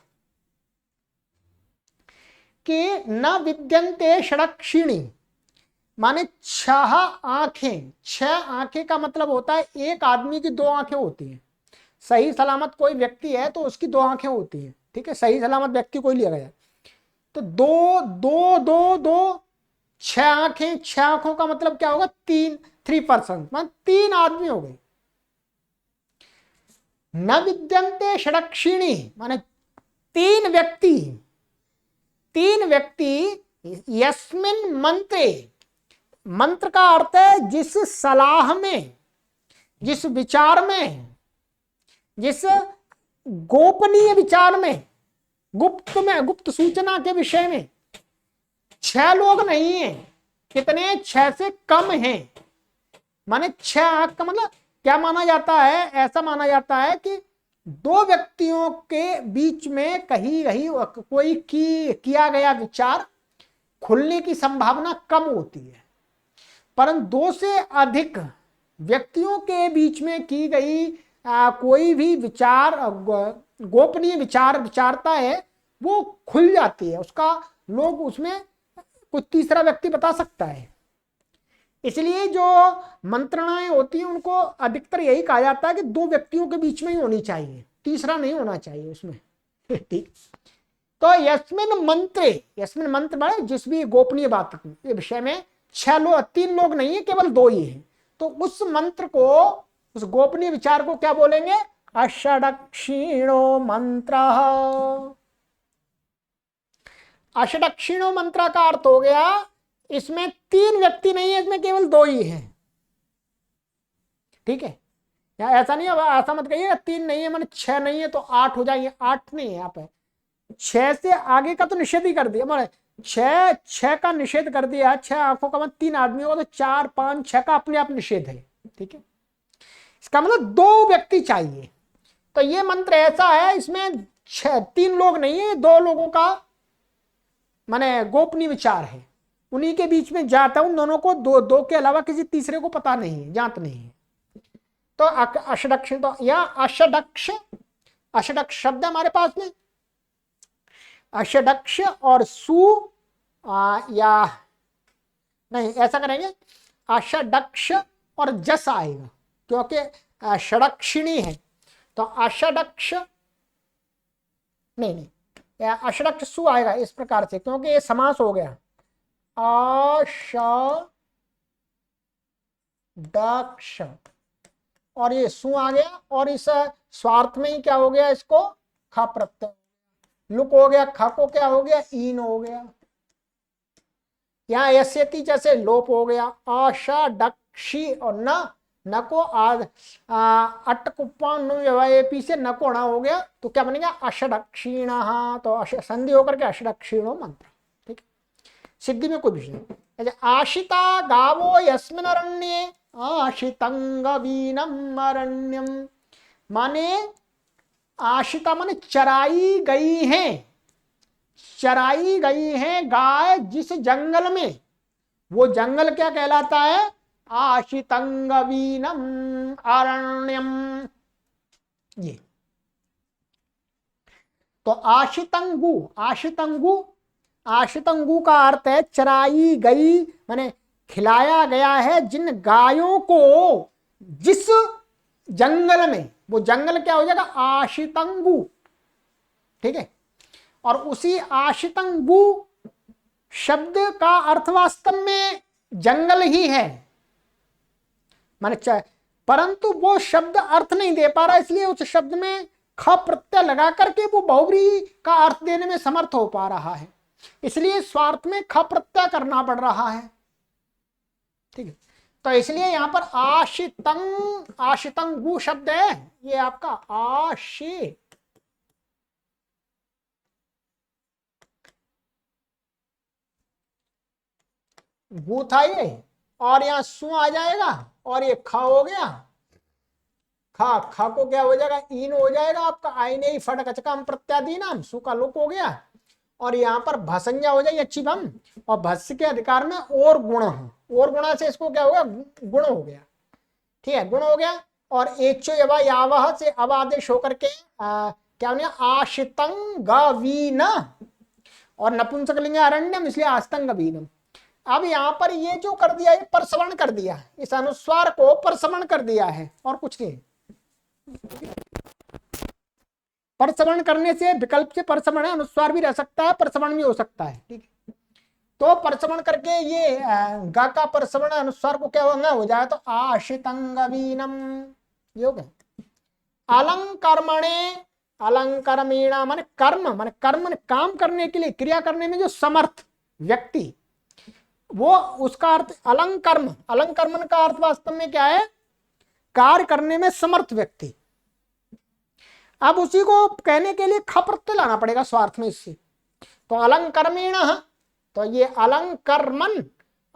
कि न विद्यन्ते षडक्षिणी माने 6 आंखें, 6 आंखें का मतलब होता है एक आदमी की 2 आंखें होती हैं। सही सलामत कोई व्यक्ति है तो उसकी 2 आंखें होती हैं, ठीक है। सही सलामत व्यक्ति कोई लिया गया तो 2 2 2 2 6 आंखें, 6 आंखों का मतलब क्या होगा, 3 पर्सन, मान 3 आदमी हो गए। न विद्यन्ते षडक्षिणी माने 3 व्यक्ति, 3 व्यक्ति यस्मिन मंत्रे, मंत्र का अर्थ है जिस सलाह में, जिस विचार में, जिस गोपनीय विचार में, गुप्त में, गुप्त सूचना के विषय में 6 लोग नहीं है, कितने, 6 से कम हैं। माने 6 आंख का मतलब क्या माना जाता है, ऐसा माना जाता है कि 2 व्यक्तियों के बीच में कहीं कहीं कोई किया गया विचार खुलने की संभावना कम होती है, परंतु 2 से अधिक व्यक्तियों के बीच में की गई कोई भी विचार, गोपनीय विचारता है, वो खुल जाती है, उसका लोग उसमें कुछ तीसरा व्यक्ति बता सकता है। इसलिए जो मंत्रणाएं होती हैं उनको अधिकतर यही कहा जाता है कि 2 व्यक्तियों के बीच में ही होनी चाहिए, तीसरा नहीं होना चाहिए उसमें, ठीक। तो यस्मिन मंत्रे, यस्मिन मंत्र माने जिस भी गोपनीय बात के विषय में 6 लोग, 3 लोग नहीं है, केवल 2 ही हैं, तो उस मंत्र को, उस गोपनीय विचार को क्या बोलेंगे, अषडक्षिणो मंत्र। अषडक्षिणो मंत्र का अर्थ हो गया इसमें 3 व्यक्ति नहीं है, इसमें केवल 2 ही हैं, ठीक है। या ऐसा नहीं है, ऐसा मत कहिए 3 नहीं है मैंने 6 नहीं है तो 8 हो जाएंगे, 8 नहीं है, यहाँ पे 6 से आगे का तो निषेध ही कर दिया, माने 6 का निषेध कर दिया, 6 आंखों का मतलब 3 आदमी होगा तो 4 5 6 का अपने आप निषेध है, ठीक है। इसका मतलब 2 व्यक्ति चाहिए। तो ये मंत्र ऐसा है इसमें 3 लोग नहीं है, 2 लोगों का माने गोपनीय विचार है, उन्हीं के बीच में जाता हूं, दोनों को, 2 के अलावा किसी तीसरे को पता नहीं है, जात नहीं है। तो अषडक्ष, तो या अषडक्ष, अषडक्ष शब्द हमारे पास में, अषडक्ष और सु या नहीं, ऐसा करेंगे अषडक्ष और जस आएगा क्योंकि षडक्षिणी है, तो अषडक्ष नहीं, अषडक्ष सु आएगा इस प्रकार से, क्योंकि ये समास हो गया, अषडक्ष और ये सु आ गया, और इस स्वार्थ में ही क्या हो गया, इसको खा प्रत्यय, लुक हो गया, खा को क्या हो गया, ईन हो गया, यहाँ यस्यति जैसे लोप हो गया, अषडक्षी और न को अटकुप्पी से न को ण हो गया, तो क्या बनेगा, अषडक्षीण, तो संधि होकर के अषडक्षीणो मंत्र, ठीक है। सिद्धि में कोई विषय नहीं। आशिता गावो यस्मिन् अरण्ये आशितंगवीनम अरण्यम, माने आशिता माने चराई गई हैं, चराई गई हैं गाय जिस जंगल में, वो जंगल क्या कहलाता है, आशितंगवीनम अरण्यम। ये तो आशितंगु, आशितंगु, आशितंगु का अर्थ है चराई गई, माने खिलाया गया है जिन गायों को जिस जंगल में, वो जंगल क्या हो जाएगा, आशितंगु, ठीक है। और उसी आशितंगु शब्द का अर्थ वास्तव में जंगल ही है, माने परंतु वो शब्द अर्थ नहीं दे पा रहा, इसलिए उस शब्द में ख प्रत्यय लगा करके वो बहुव्रीहि का अर्थ देने में समर्थ हो पा रहा है, इसलिए स्वार्थ में ख प्रत्यय करना पड़ रहा है। ठीक है, तो इसलिए यहां पर आशितंगु शब्द है, ये आपका आशि गु था ये, और यहां सु आ जाएगा और ये ख हो गया, खा खा को क्या हो जाएगा, ईन हो जाएगा आपका, आईने ही फट कचकाम प्रत्यादीनाम, सु का लोप हो गया, और यहाँ पर भसंज्ञा हो जाएगी अच्छी भम, और भस्य के अधिकार में और गुण हो, और गुणा से इसको क्या हो गया, गुण हो गया। ठीक है, गुण हो गया, और एचो यवा यावह से अब आदेश होकर के क्या होने आशितंगवीन, और नपुंसकलिंग अरण्यम, इसलिए आस्तंगवीनम। अब यहाँ पर ये जो कर दिया, ये परसवर्ण कर दिया, इस अनुस्वार को परसवर्ण कर दिया है, और कुछ नहीं। परसवर्ण करने से विकल्प से परसवर्ण है, अनुस्वार भी रह सकता है, परसवर्ण भी हो सकता है। ठीक है, तो परसवर्ण करके ये गा का परसवर्ण अनुस्वार को क्या होगा, हो जाए तो आशितंगवीनम, ये हो गया। अलंकर्मणे, अलंकर्मीणा माने कर्म, माने कर्म काम करने के लिए, क्रिया करने में जो समर्थ व्यक्ति, वो उसका अर्थ अलंकर्म, अलंकर्मन का अर्थ वास्तव में क्या है, कार्य करने में समर्थ व्यक्ति। अब उसी को कहने के लिए ख प्रत्यय लाना पड़ेगा स्वार्थ में इससे, तो अलंकर्मीण, तो ये अलंकर्मन,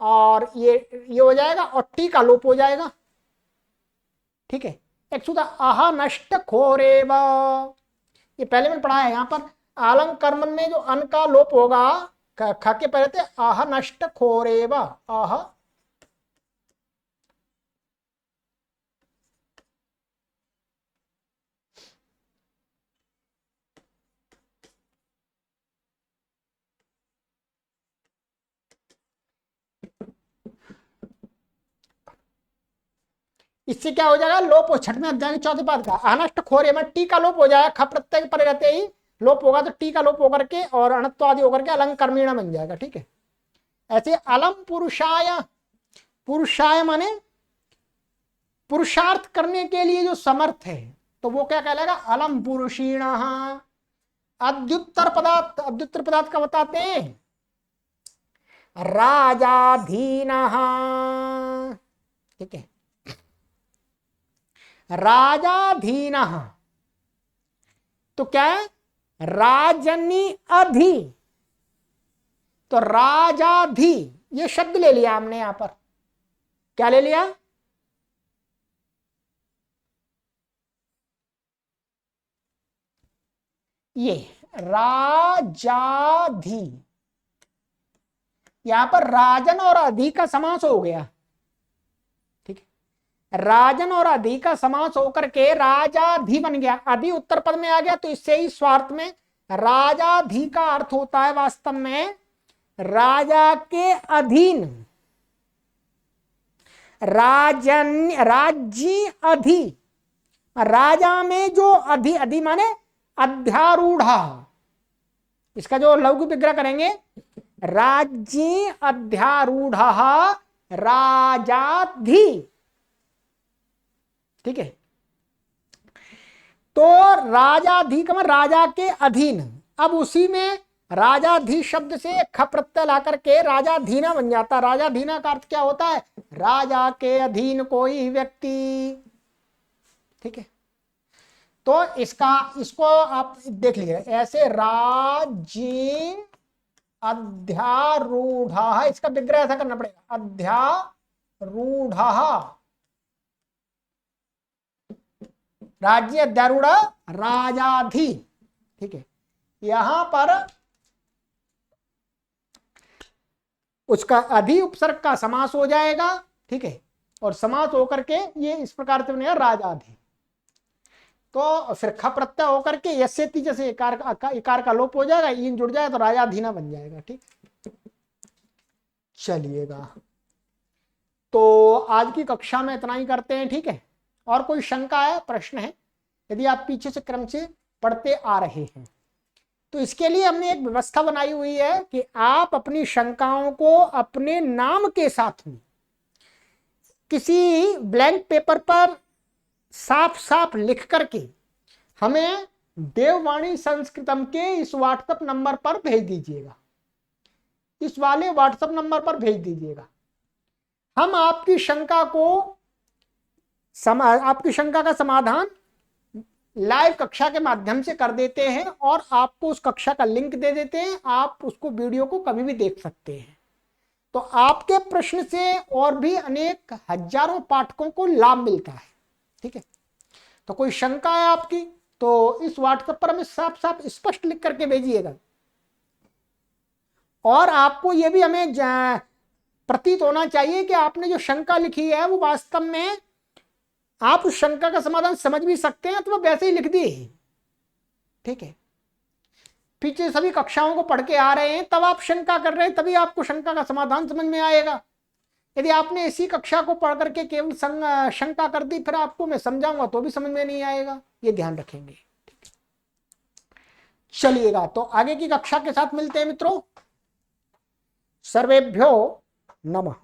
और ये हो जाएगा, और टी का लोप हो जाएगा। ठीक है, एक सुधा आह नष्ट खोरेव, ये पहले मैंने पढ़ा है, यहां पर अलंकर्मन में जो अन का लोप होगा, ख के पहले थे आह नष्ट खोरेव, आह इससे क्या हो जाएगा, लोप हो, छठवें अध्याय के चौथे पाद का अनष्ट खोरे में टी का लोप हो जाएगा, ख प्रत्यय पर रहते ही लोप होगा, तो टी का लोप होकर के और अणत्व आदि होकर के अलंकर्मीण बन जाएगा। ठीक है, ऐसे अलम पुरुषाय, पुरुषाय माने पुरुषार्थ करने के लिए जो समर्थ है, तो वो क्या कहलाएगा, अलम पुरुषीण। अद्युत्तर पदार्थ, अद्युत्तर पदार्थ का बताते हैं, राजाधीन। ठीक है, राजाधीन, तो क्या है, राजनी अधि, तो राजाधि, ये शब्द ले लिया हमने यहां पर, क्या ले लिया, ये राजाधि, यहां पर राजन और अधि का समास हो गया। ठीक है, राजन और अधि का समास होकर के राजाधि बन गया, अधि उत्तर पद में आ गया, तो इससे ही स्वार्थ में राजाधि का अर्थ होता है वास्तव में राजा के अधीन, राजन, राज्य अधि, राजा में जो अधि, अधि माने अध्यारूढ़ा, इसका जो लघु विग्रह करेंगे, राज्य अध्यारूढ़ राजाधि। ठीक है, तो राजाधि का राजा के अधीन, अब उसी में राजाधि शब्द से ख प्रत्यय ला करके राजाधीना बन जाता। राजाधीना का अर्थ क्या होता है, राजा के अधीन कोई व्यक्ति। ठीक है, तो इसको आप देख लीजिए ऐसे, राज्य अध्यारूढ़, इसका विग्रह ऐसा करना पड़ेगा, अध्यारूढ़, राज्य अध्यारूढ़ राजाधि। ठीक है, यहां पर उसका अधि उपसर्ग का समास हो जाएगा। ठीक है, और समास होकर के ये इस प्रकार से बनेगा राजाधि, तो फिर ख प्रत्यय होकर के यस्यति जैसे इकार का लोप हो जाएगा, इन जुड़ जाए तो राजाधीना बन जाएगा। ठीक, चलिएगा, तो आज की कक्षा में इतना ही करते हैं। ठीक है, और कोई शंका है, प्रश्न है, यदि आप पीछे से क्रम से पढ़ते आ रहे हैं तो इसके लिए हमने एक व्यवस्था बनाई हुई है कि आप अपनी शंकाओं को अपने नाम के साथ में किसी ब्लैंक पेपर पर साफ साफ लिख करके हमें देववाणी संस्कृतम के इस व्हाट्सएप नंबर पर भेज दीजिएगा, इस वाले व्हाट्सएप नंबर पर भेज दीजिएगा। हम आपकी शंका का समाधान लाइव कक्षा के माध्यम से कर देते हैं और आपको उस कक्षा का लिंक दे देते हैं। आप उसको वीडियो को कभी भी देख सकते हैं। तो आपके प्रश्न से और भी अनेक हजारों पाठकों को लाभ मिलता है। ठीक है, तो कोई शंका है आपकी तो इस व्हाट्सएप पर हमें साफ साफ स्पष्ट लिख करके भेजिएगा। और आपको यह भी हमें प्रतीत होना चाहिए कि आपने जो शंका लिखी है वो वास्तव में आप उस शंका का समाधान समझ भी सकते हैं अथवा वैसे ही लिख दिए। ठीक है, पीछे सभी कक्षाओं को पढ़ के आ रहे हैं, तब आप शंका कर रहे हैं, तभी आपको शंका का समाधान समझ में आएगा। यदि आपने इसी कक्षा को पढ़ करके केवल शंका कर दी, फिर आपको मैं समझाऊंगा तो भी समझ में नहीं आएगा। ये ध्यान रखेंगे। चलिएगा, तो आगे की कक्षा के साथ मिलते हैं मित्रों। सर्वेभ्यो नमः।